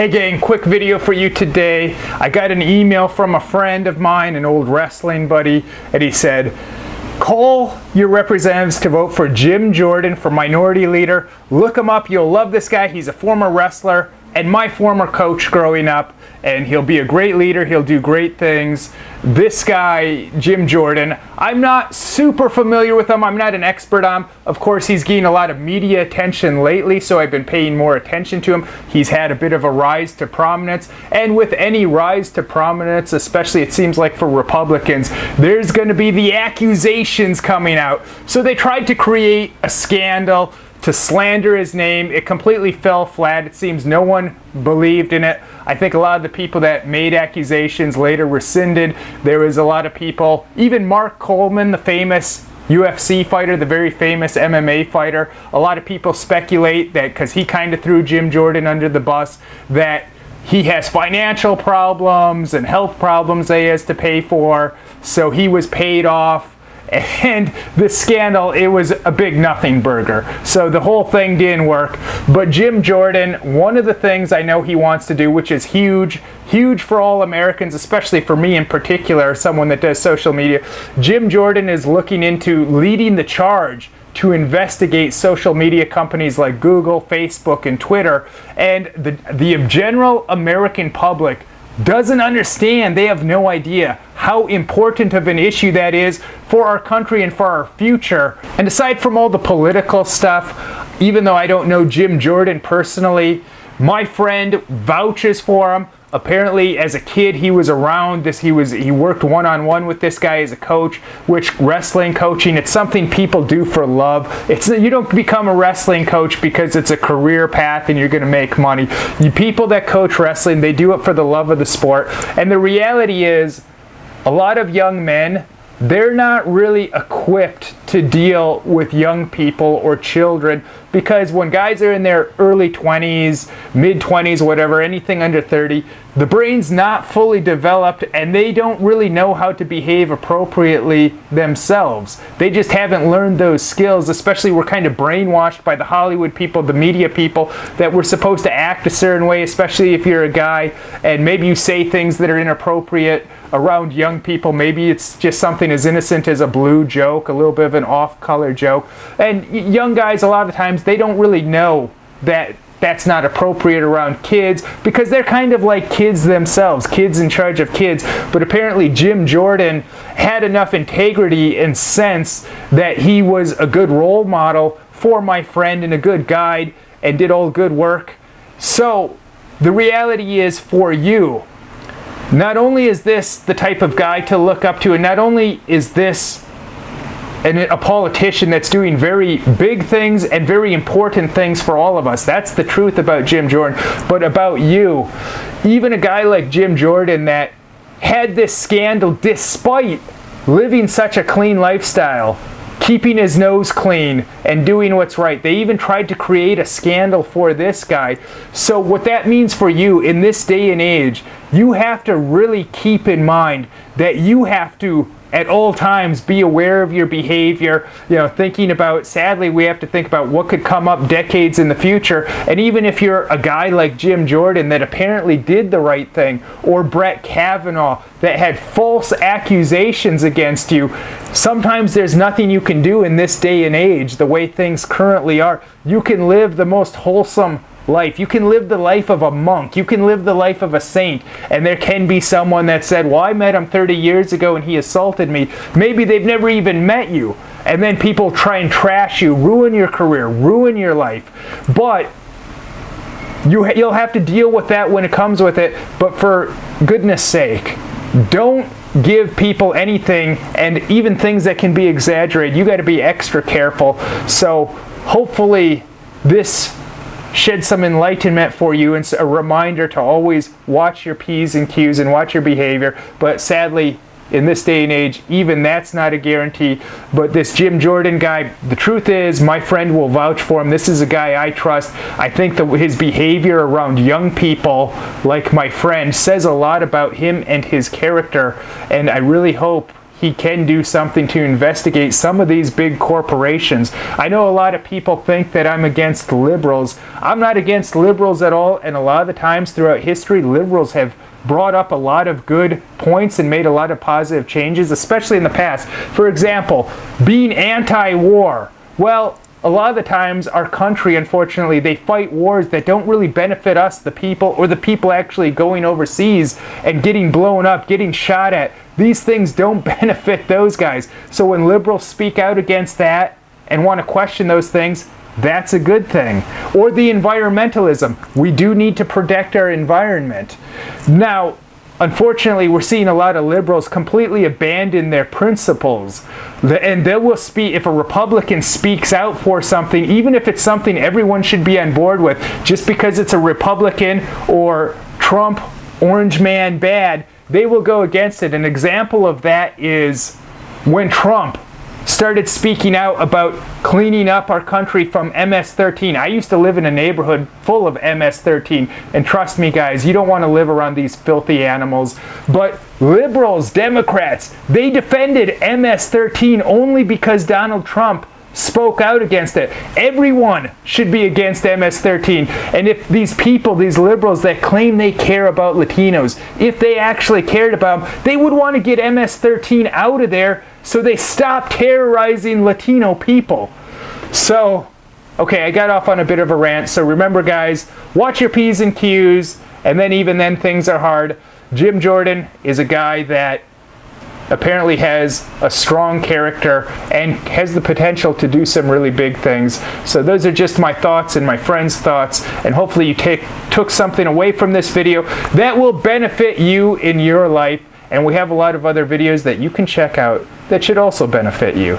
Hey gang, quick video for you today. I got an email from a friend of mine, an old wrestling buddy, and he said, call your representatives to vote for Jim Jordan for minority leader. Look him up, you'll love this guy. He's a former wrestler and my former coach growing up, and he'll be a great leader, he'll do great things. This guy, Jim Jordan, I'm not super familiar with him, I'm not an expert on him. Of course, he's gained a lot of media attention lately, so I've been paying more attention to him. He's had a bit of a rise to prominence, and with any rise to prominence, especially it seems like for Republicans, there's going to be the accusations coming out. So they tried to create a scandal to slander his name. It completely fell flat. It seems no one believed in it. I think a lot of the people that made accusations later rescinded. There was a lot of people, even Mark Coleman, the famous UFC fighter, the very famous MMA fighter, a lot of people speculate that because he kind of threw Jim Jordan under the bus, that he has financial problems and health problems that he has to pay for, so he was paid off. And the scandal, it was a big nothing burger. So the whole thing didn't work. But Jim Jordan, one of the things I know he wants to do, which is huge for all Americans, especially for me in particular, someone that does social media, Jim Jordan is looking into leading the charge to investigate social media companies like Google, Facebook, and Twitter. And the general American public doesn't understand, they have no idea how important of an issue that is for our country and for our future. And aside from all the political stuff, even though I don't know Jim Jordan personally, my friend vouches for him. Apparently, as a kid, he was around this. He worked one-on-one with this guy as a coach. Which wrestling coaching, it's something people do for love. You don't become a wrestling coach because it's a career path and you're going to make money. You people that coach wrestling, they do it for the love of the sport. And the reality is, a lot of young men, they're not really equipped to deal with young people or children, because when guys are in their early 20s, mid 20s, whatever, anything under 30, the brain's not fully developed and they don't really know how to behave appropriately themselves. They just haven't learned those skills. Especially, we're kind of brainwashed by the Hollywood people, the media people, that we're supposed to act a certain way, especially if you're a guy and maybe you say things that are inappropriate around young people. Maybe it's just something as innocent as a blue joke, a little bit of an off-color joke. And young guys, a lot of times, they don't really know that that's not appropriate around kids, because they're kind of like kids themselves, kids in charge of kids. But apparently Jim Jordan had enough integrity and sense that he was a good role model for my friend and a good guide and did all good work. So the reality is, for you, not only is this the type of guy to look up to, and not only is this a politician that's doing very big things and very important things for all of us. That's the truth about Jim Jordan. But about you, even a guy like Jim Jordan that had this scandal despite living such a clean lifestyle, keeping his nose clean and doing what's right. They even tried to create a scandal for this guy. So what that means for you in this day and age, you have to really keep in mind that you have to at all times be aware of your behavior, thinking about, sadly, we have to think about what could come up decades in the future. And even if you're a guy like Jim Jordan that apparently did the right thing, or Brett Kavanaugh that had false accusations against you, sometimes there's nothing you can do in this day and age, the way things currently are. You can live the most wholesome life. You can live the life of a monk. You can live the life of a saint. And there can be someone that said, well, I met him 30 years ago and he assaulted me. Maybe they've never even met you. And then people try and trash you, ruin your career, ruin your life. But you'll have to deal with that when it comes with it. But for goodness sake, don't give people anything, and even things that can be exaggerated. You got to be extra careful. So hopefully this shed some enlightenment for you and a reminder to always watch your P's and Q's and watch your behavior. But sadly, in this day and age, even that's not a guarantee. But this Jim Jordan guy, the truth is, my friend will vouch for him. This is a guy I trust. I think that his behavior around young people, like my friend, says a lot about him and his character. And I really hope he can do something to investigate some of these big corporations. I know a lot of people think that I'm against liberals. I'm not against liberals at all, and a lot of the times throughout history, liberals have brought up a lot of good points and made a lot of positive changes, especially in the past. For example, being anti-war. Well, a lot of the times our country, unfortunately, they fight wars that don't really benefit us, the people, or the people actually going overseas and getting blown up, getting shot at. These things don't benefit those guys. So when liberals speak out against that and want to question those things, that's a good thing. Or the environmentalism. We do need to protect our environment. Now, unfortunately, we're seeing a lot of liberals completely abandon their principles. And they will speak, if a Republican speaks out for something, even if it's something everyone should be on board with, just because it's a Republican or Trump, orange man bad, they will go against it. An example of that is when Trump started speaking out about cleaning up our country from MS-13. I used to live in a neighborhood full of MS-13, and trust me guys, you don't want to live around these filthy animals. But liberals, Democrats, they defended MS-13 only because Donald Trump spoke out against it. Everyone should be against MS-13. And if these people, these liberals that claim they care about Latinos, if they actually cared about them, they would want to get MS-13 out of there so they stop terrorizing Latino people. So, okay, I got off on a bit of a rant. So remember guys, watch your P's and Q's, and then even then things are hard. Jim Jordan is a guy that apparently has a strong character and has the potential to do some really big things. So those are just my thoughts and my friends' thoughts, and hopefully you took something away from this video that will benefit you in your life. And we have a lot of other videos that you can check out that should also benefit you.